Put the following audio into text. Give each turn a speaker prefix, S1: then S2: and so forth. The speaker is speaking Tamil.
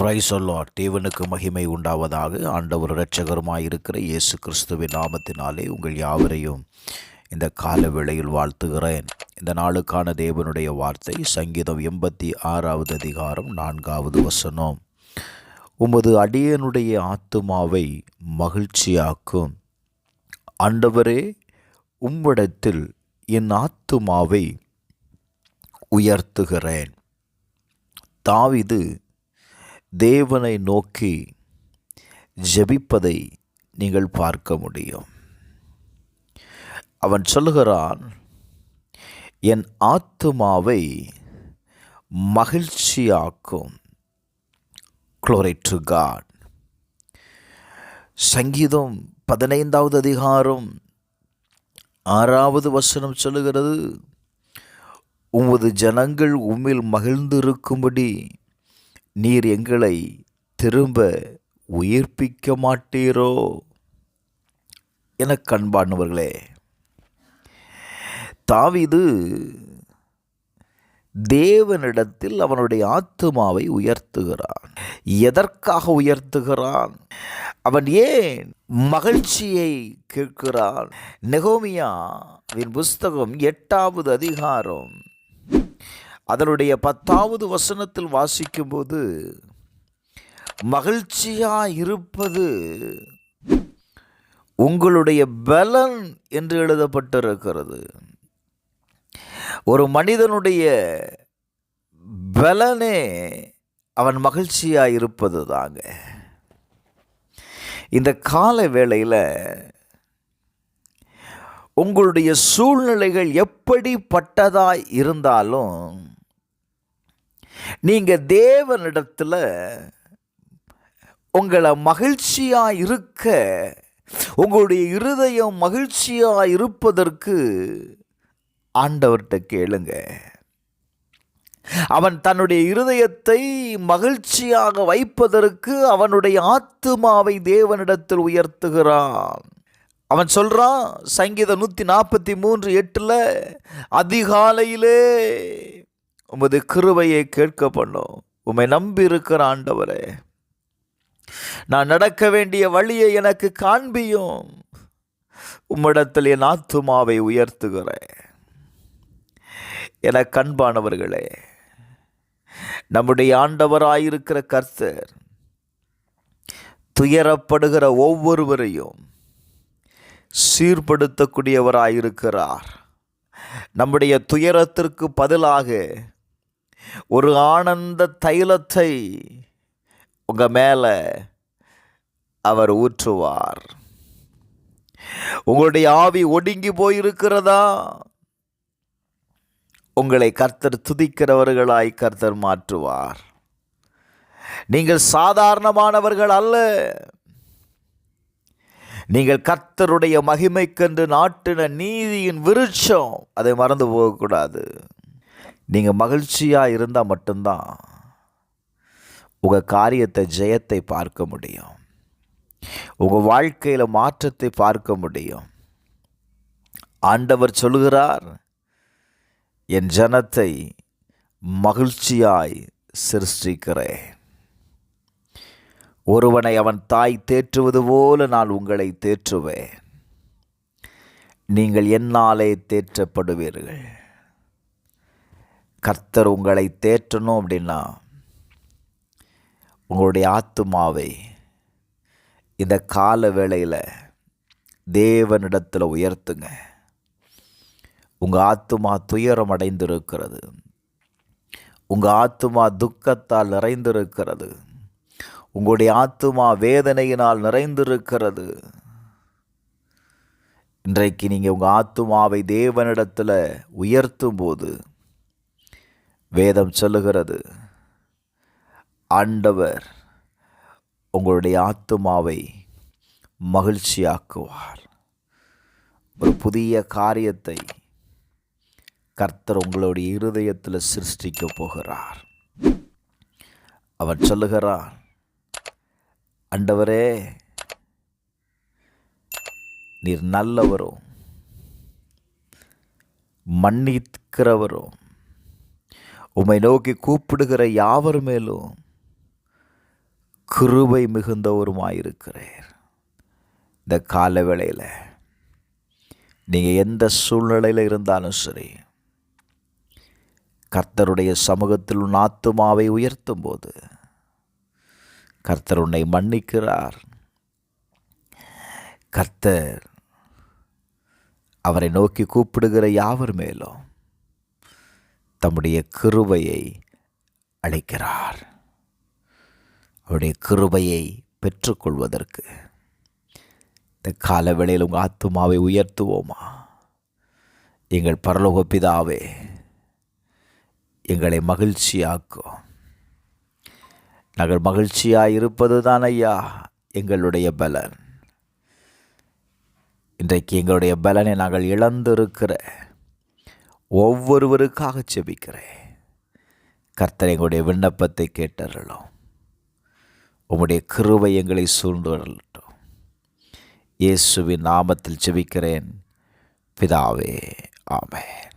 S1: Price Lord. தேவனுக்கு மகிமை உண்டாவதாக. ஆண்டவர் இரட்சகருமாயிருக்கிற இயேசு கிறிஸ்துவின் நாமத்தினாலே உங்கள் யாவரையும் இந்த கால வேளையில் வாழ்த்துகிறேன். இந்த நாளுக்கான தேவனுடைய வார்த்தை சங்கீதம் 86வது அதிகாரம் 4வது வசனம். உமது அடியனுடைய ஆத்துமாவை மகிழ்ச்சியாக்கும். ஆண்டவரே, உம்மிடத்தில் என் ஆத்துமாவை உயர்த்துகிறேன். தாவீது தேவனை நோக்கி ஜெபிப்பதை நீங்கள் பார்க்க முடியும். அவன் சொல்லுகிறான், என் ஆத்துமாவை மகிழ்ச்சியாக்கும். Glory to God. சங்கீதம் 15வது அதிகாரம் 6வது வசனம் சொல்லுகிறது, உமது ஜனங்கள் உம்மில் மகிழ்ந்திருக்கும்படி நீர் எங்களை திரும்ப உயிர்ப்பிக்க மாட்டீரோ? என கண்பானவர்களே, தாவீது தேவனிடத்தில் அவனுடைய ஆத்துமாவை உயர்த்துகிறான். எதற்காக உயர்த்துகிறான்? அவன் ஏன் மகிழ்ச்சியை கேட்கிறான்? நெகோமியாவின் புஸ்தகம் 8வது அதிகாரம் அதனுடைய 10வது வசனத்தில் வாசிக்கும்போது, மகிழ்ச்சியாய் இருப்பது உங்களுடைய பலன் என்று எழுதப்பட்டிருக்கிறது. ஒரு மனிதனுடைய பலனே அவன் மகிழ்ச்சியாய் இருப்பது தாங்க. இந்த கால வேளையில் உங்களுடைய சூழ்நிலைகள் எப்படிப்பட்டதாய் இருந்தாலும் நீங்கள் தேவனிடத்தில் உங்களை மகிழ்ச்சியாக இருக்க, உங்களுடைய இருதயம் மகிழ்ச்சியாக இருப்பதற்கு ஆண்டவர்கிட்ட கேளுங்க. அவன் தன்னுடைய இருதயத்தை மகிழ்ச்சியாக வைப்பதற்கு அவனுடைய ஆத்துமாவை தேவனிடத்தில் உயர்த்துகிறான். அவன் சொல்றான், சங்கீதம் 143:8, அதிகாலையிலே உமது கிருபையை கேட்க பண்ணும். உம்மை நம்பி இருக்கிற ஆண்டவரே, நான் நடக்க வேண்டிய வழியை எனக்கு காண்பியும். உம்மிடத்தில் என் ஆத்துமாவை உயர்த்துகிறேன். என கண்பானவர்களே, நம்முடைய ஆண்டவராயிருக்கிற கர்த்தர் துயரப்படுகிற ஒவ்வொருவரையும் சீர்படுத்தக்கூடியவராயிருக்கிறார். நம்முடைய துயரத்திற்கு பதிலாக ஒரு ஆனந்த தைலத்தை உங்க மேல அவர் ஊற்றுவார். உங்களுடைய ஆவி ஒடுங்கி போயிருக்கிறதா? உங்களை கர்த்தர் துதிக்கிறவர்களாய் கர்த்தர் மாற்றுவார். நீங்கள் சாதாரணமானவர்கள் அல்ல. நீங்கள் கர்த்தருடைய மகிமைக்கென்று நாட்டின நீதியின் விருட்சம். அதை மறந்து போகக்கூடாது. நீங்கள் மகிழ்ச்சியாக இருந்தால் மட்டும்தான் உங்கள் காரியத்தை, ஜெயத்தை பார்க்க முடியும். உங்கள் வாழ்க்கையில் மாற்றத்தை பார்க்க முடியும். ஆண்டவர் சொல்கிறார், என் ஜனத்தை மகிழ்ச்சியாய் சிருஷ்டிக்கிறேன். ஒருவனை அவன் தாய் தேற்றுவது போல நான் உங்களை தேற்றுவேன். நீங்கள் என்னாலே தேற்றப்படுவீர்கள். கர்த்தர் உங்களை தேற்றணும் அப்படின்னா உங்களுடைய ஆத்துமாவை இந்த கால வேளையில் தேவனிடத்தில் உயர்த்துங்க. உங்கள் ஆத்துமா துயரம் அடைந்திருக்கிறது. உங்கள் ஆத்துமா துக்கத்தால் நிறைந்திருக்கிறது. உங்களுடைய ஆத்துமா வேதனையினால் நிறைந்திருக்கிறது. இன்றைக்கு நீங்கள் உங்கள் ஆத்துமாவை தேவனிடத்தில் உயர்த்தும் போது வேதம் சொல்லுகிறது, ஆண்டவர் உங்களுடைய ஆத்துமாவை மகிழ்ச்சியாக்குவார். ஒரு புதிய காரியத்தை கர்த்தர் உங்களுடைய இருதயத்தில் சிருஷ்டிக்க போகிறார். அவன் சொல்லுகிறான், ஆண்டவரே, நீர் நல்லவரும் மன்னிக்கிறவரும் உம்மை நோக்கி கூப்பிடுகிற யாவர் மேலும் கிருபை மிகுந்தவருமாயிருக்கிறீர். இந்த கால வேளையில் நீங்கள் எந்த சூழ்நிலையில் இருந்தாலும் சரி, கர்த்தருடைய சமூகத்தில் உன் ஆத்துமாவை உயர்த்தும் போது கர்த்தர் உன்னை மன்னிக்கிறார். கர்த்தர் அவரை நோக்கி கூப்பிடுகிற யாவர் மேலும் தம்முடைய கிருபையை அளிக்கிறார். அவருடைய கிருபையை பெற்றுக்கொள்வதற்கு இந்த கால வேளையில் உங்கள் ஆத்துமாவை உயர்த்துவோமா? எங்கள் பரலோக பிதாவே, எங்களை மகிழ்ச்சியாக்கும். நாங்கள் மகிழ்ச்சியாக இருப்பது தான் ஐயா எங்களுடைய பலன். இன்றைக்கு எங்களுடைய பலனை நாங்கள் இழந்திருக்கிற ஒவ்வொருவருக்காக செபிக்கிறேன். கர்த்தர் எங்களுடைய விண்ணப்பத்தை கேட்டருளும். உம்முடைய கிருபை எங்களை சூழ்ந்து வரட்டும். இயேசுவின் நாமத்தில் செபிக்கிறேன் பிதாவே, ஆமென்.